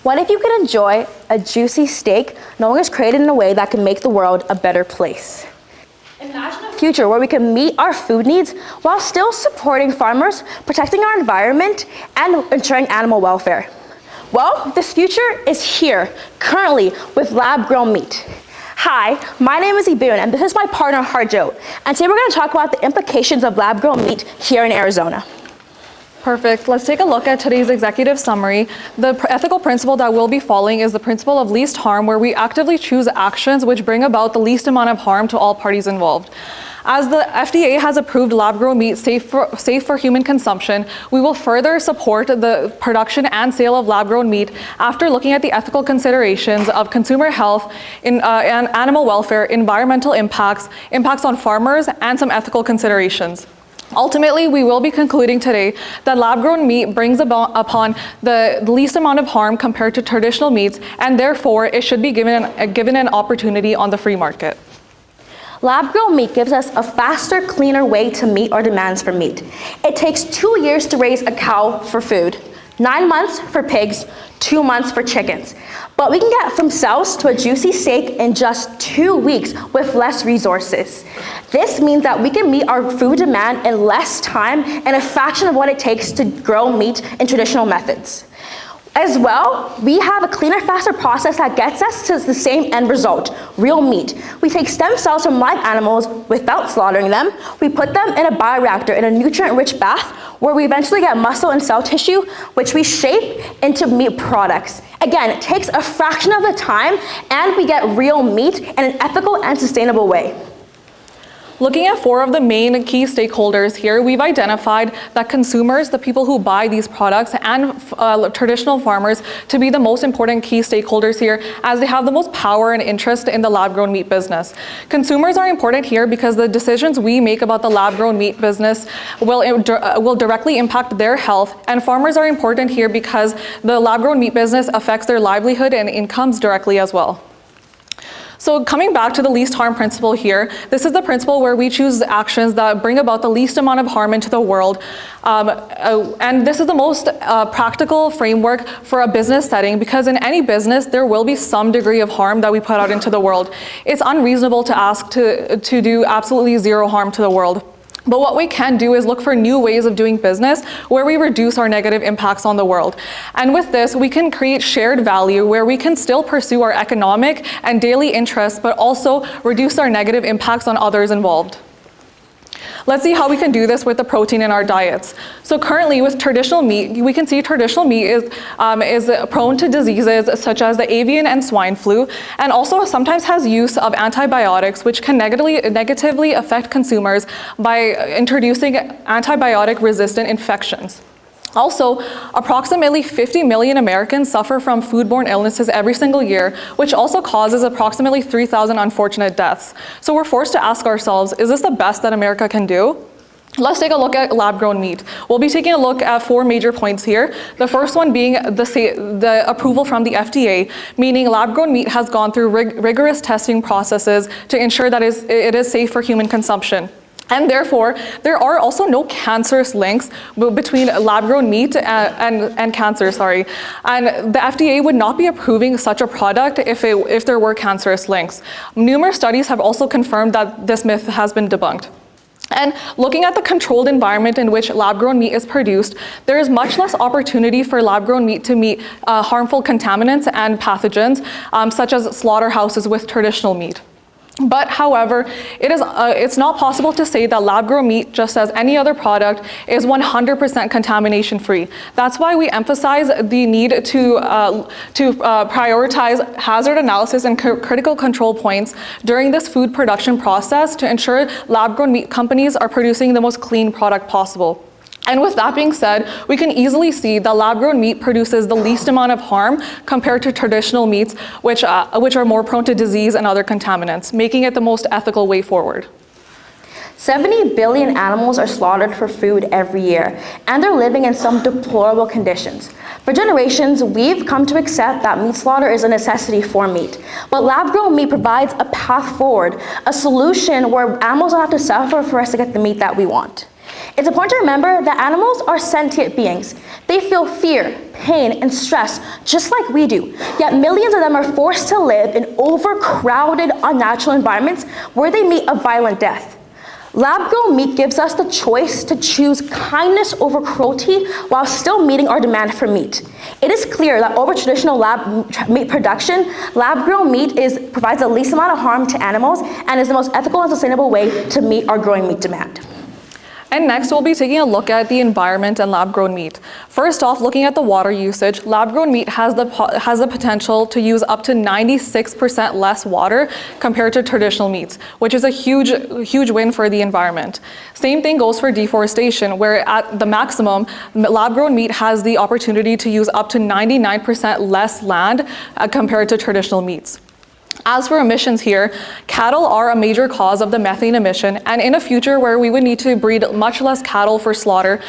What if you could enjoy a juicy steak knowing it's created in a way that can make the world a better place? Imagine a future where we can meet our food needs while still supporting farmers, protecting our environment, and ensuring animal welfare. Well, this future is here, currently, with lab-grown meat. Hi, my name is Ibun, and this is my partner, Harjo. And today we're going to talk about the implications of lab-grown meat here in Arizona. Perfect. Let's take a look at today's executive summary. The ethical principle that we'll be following is the principle of least harm, where we actively choose actions which bring about the least amount of harm to all parties involved. As the FDA has approved lab-grown meat safe for human consumption, we will further support the production and sale of lab-grown meat after looking at the ethical considerations of consumer health and animal welfare, environmental impacts on farmers, and some ethical considerations. Ultimately, we will be concluding today that lab-grown meat brings upon the least amount of harm compared to traditional meats, and therefore it should be given an opportunity on the free market. Lab-grown meat gives us a faster, cleaner way to meet our demands for meat. It takes 2 years to raise a cow for food, 9 months for pigs, 2 months for chickens. But we can get from sows to a juicy steak in just 2 weeks with less resources. This means that we can meet our food demand in less time and a fraction of what it takes to grow meat in traditional methods. As well, we have a cleaner, faster process that gets us to the same end result, real meat. We take stem cells from live animals without slaughtering them. We put them in a bioreactor in a nutrient-rich bath where we eventually get muscle and cell tissue, which we shape into meat products. Again, it takes a fraction of the time and we get real meat in an ethical and sustainable way. Looking at 4 of the main key stakeholders here, we've identified that consumers, the people who buy these products, and traditional farmers to be the most important key stakeholders here, as they have the most power and interest in the lab-grown meat business. Consumers are important here because the decisions we make about the lab-grown meat business will directly impact their health, and farmers are important here because the lab-grown meat business affects their livelihood and incomes directly as well. So coming back to the least harm principle here, this is the principle where we choose actions that bring about the least amount of harm into the world. And this is the most practical framework for a business setting, because in any business, there will be some degree of harm that we put out into the world. It's unreasonable to ask to do absolutely zero harm to the world. But what we can do is look for new ways of doing business where we reduce our negative impacts on the world. And with this, we can create shared value where we can still pursue our economic and daily interests, but also reduce our negative impacts on others involved. Let's see how we can do this with the protein in our diets. So currently with traditional meat, we can see traditional meat is prone to diseases such as the avian and swine flu, and also sometimes has use of antibiotics, which can negatively affect consumers by introducing antibiotic-resistant infections. Also, approximately 50 million Americans suffer from foodborne illnesses every single year, which also causes approximately 3,000 unfortunate deaths. So we're forced to ask ourselves, is this the best that America can do? Let's take a look at lab-grown meat. We'll be taking a look at 4 major points here. The first one being the approval from the FDA, meaning lab-grown meat has gone through rigorous testing processes to ensure that it is safe for human consumption. And therefore, there are also no cancerous links between lab-grown meat and cancer, And the FDA would not be approving such a product if there were cancerous links. Numerous studies have also confirmed that this myth has been debunked. And looking at the controlled environment in which lab-grown meat is produced, there is much less opportunity for lab-grown meat to meet harmful contaminants and pathogens, such as slaughterhouses with traditional meat. But however, it's not possible to say that lab-grown meat, just as any other product, is 100% contamination free. That's why we emphasize the need to prioritize hazard analysis and critical control points during this food production process to ensure lab-grown meat companies are producing the most clean product possible. And with that being said, we can easily see that lab-grown meat produces the least amount of harm compared to traditional meats, which are more prone to disease and other contaminants, making it the most ethical way forward. 70 billion animals are slaughtered for food every year, and they're living in some deplorable conditions. For generations, we've come to accept that meat slaughter is a necessity for meat. But lab-grown meat provides a path forward, a solution where animals don't have to suffer for us to get the meat that we want. It's important to remember that animals are sentient beings. They feel fear, pain, and stress just like we do. Yet millions of them are forced to live in overcrowded, unnatural environments where they meet a violent death. Lab-grown meat gives us the choice to choose kindness over cruelty while still meeting our demand for meat. It is clear that over traditional lab meat production, lab-grown meat provides the least amount of harm to animals and is the most ethical and sustainable way to meet our growing meat demand. And next, we'll be taking a look at the environment and lab-grown meat. First off, looking at the water usage, lab-grown meat has the potential to use up to 96% less water compared to traditional meats, which is a huge win for the environment. Same thing goes for deforestation, where at the maximum, lab-grown meat has the opportunity to use up to 99% less land compared to traditional meats. As for emissions here, cattle are a major cause of the methane emission, and in a future where we would need to breed much less cattle for slaughter,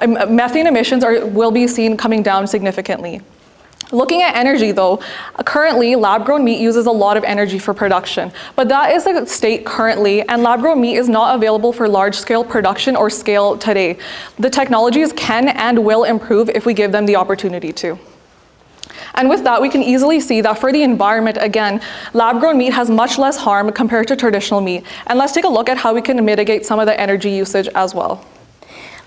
methane emissions will be seen coming down significantly. Looking at energy though, currently lab-grown meat uses a lot of energy for production, but that is the state currently, and lab-grown meat is not available for large-scale production or scale today. The technologies can and will improve if we give them the opportunity to. And with that, we can easily see that for the environment, again, lab-grown meat has much less harm compared to traditional meat. And let's take a look at how we can mitigate some of the energy usage as well.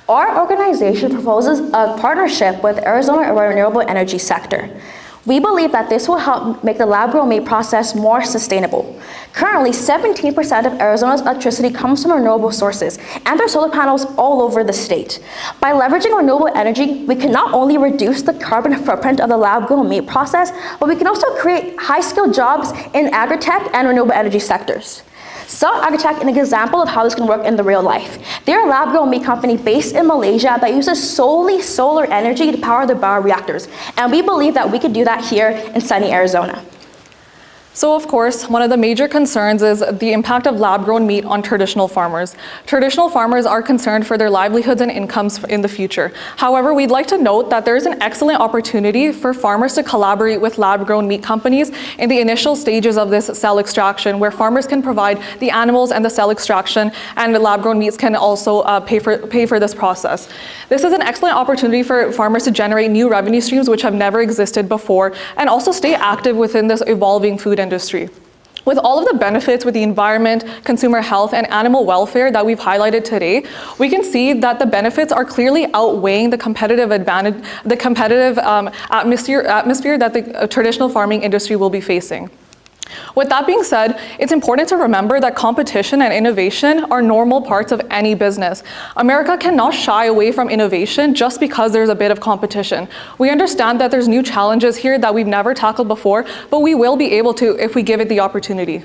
Our organization proposes a partnership with Arizona renewable energy sector. We believe that this will help make the lab-grown meat process more sustainable. Currently, 17% of Arizona's electricity comes from renewable sources, and there are solar panels all over the state. By leveraging renewable energy, we can not only reduce the carbon footprint of the lab-grown meat process, but we can also create high-skilled jobs in agri-tech and renewable energy sectors. Salt Agritech is an example of how this can work in the real life. They're a lab-grown meat company based in Malaysia that uses solely solar energy to power their bioreactors. And we believe that we could do that here in sunny Arizona. So of course, one of the major concerns is the impact of lab-grown meat on traditional farmers. Traditional farmers are concerned for their livelihoods and incomes in the future. However, we'd like to note that there is an excellent opportunity for farmers to collaborate with lab-grown meat companies in the initial stages of this cell extraction, where farmers can provide the animals and the cell extraction, and the lab-grown meats can also pay for this process. This is an excellent opportunity for farmers to generate new revenue streams which have never existed before, and also stay active within this evolving food industry. With all of the benefits with the environment, consumer health, and animal welfare that we've highlighted today, we can see that the benefits are clearly outweighing the competitive advantage, the competitive atmosphere that the traditional farming industry will be facing. With that being said, it's important to remember that competition and innovation are normal parts of any business. America cannot shy away from innovation just because there's a bit of competition. We understand that there's new challenges here that we've never tackled before, but we will be able to if we give it the opportunity.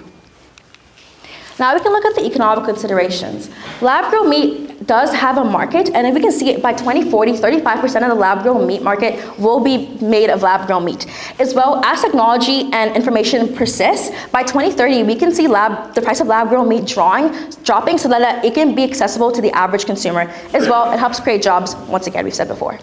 Now we can look at the economic considerations. Lab-grown meat does have a market, and if we can see it by 2040, 35% of the lab-grown meat market will be made of lab-grown meat. As well, as technology and information persists, by 2030 we can see the price of lab-grown meat dropping so that it can be accessible to the average consumer. As well, it helps create jobs, once again, we've said before.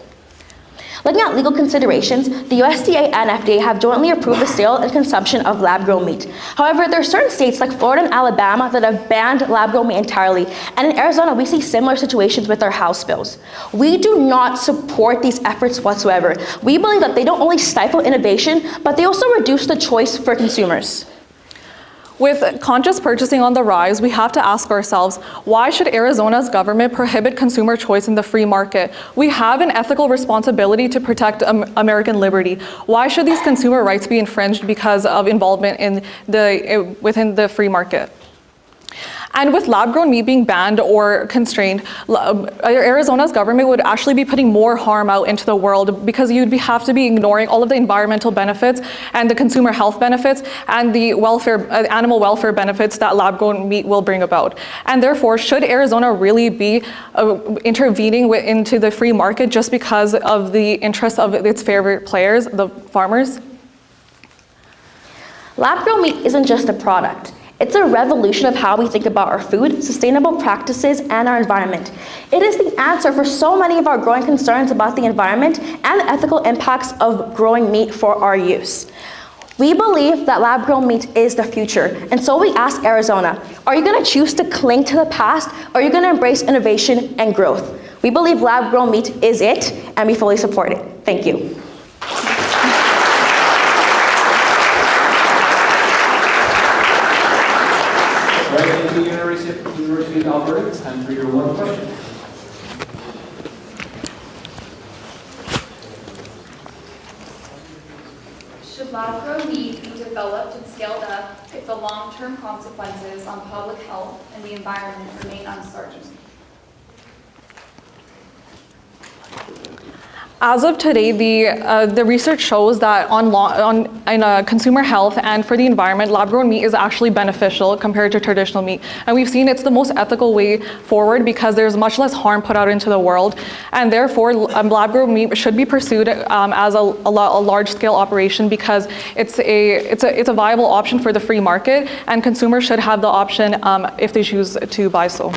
Looking at legal considerations, the USDA and FDA have jointly approved the sale and consumption of lab-grown meat. However, there are certain states like Florida and Alabama that have banned lab-grown meat entirely, and in Arizona we see similar situations with our House bills. We do not support these efforts whatsoever. We believe that they don't only stifle innovation, but they also reduce the choice for consumers. With conscious purchasing on the rise, we have to ask ourselves, why should Arizona's government prohibit consumer choice in the free market? We have an ethical responsibility to protect American liberty. Why should these consumer rights be infringed because of involvement within the free market? And with lab-grown meat being banned or constrained, Arizona's government would actually be putting more harm out into the world, because you'd have to be ignoring all of the environmental benefits and the consumer health benefits and the animal welfare benefits that lab-grown meat will bring about. And therefore, should Arizona really be intervening into the free market just because of the interests of its favorite players, the farmers? Lab-grown meat isn't just a product. It's a revolution of how we think about our food, sustainable practices, and our environment. It is the answer for so many of our growing concerns about the environment and the ethical impacts of growing meat for our use. We believe that lab-grown meat is the future, and so we ask Arizona, are you going to choose to cling to the past, or are you going to embrace innovation and growth? We believe lab-grown meat is it, and we fully support it. Thank you. University of Alberta, it's time for your one question. Should lab-grown meat be developed and scaled up if the long-term consequences on public health and the environment remain uncertain? As of today, the research shows that in consumer health and for the environment, lab-grown meat is actually beneficial compared to traditional meat. And we've seen it's the most ethical way forward because there's much less harm put out into the world. And therefore, lab-grown meat should be pursued as a large-scale operation because it's a viable option for the free market, and consumers should have the option if they choose to buy so.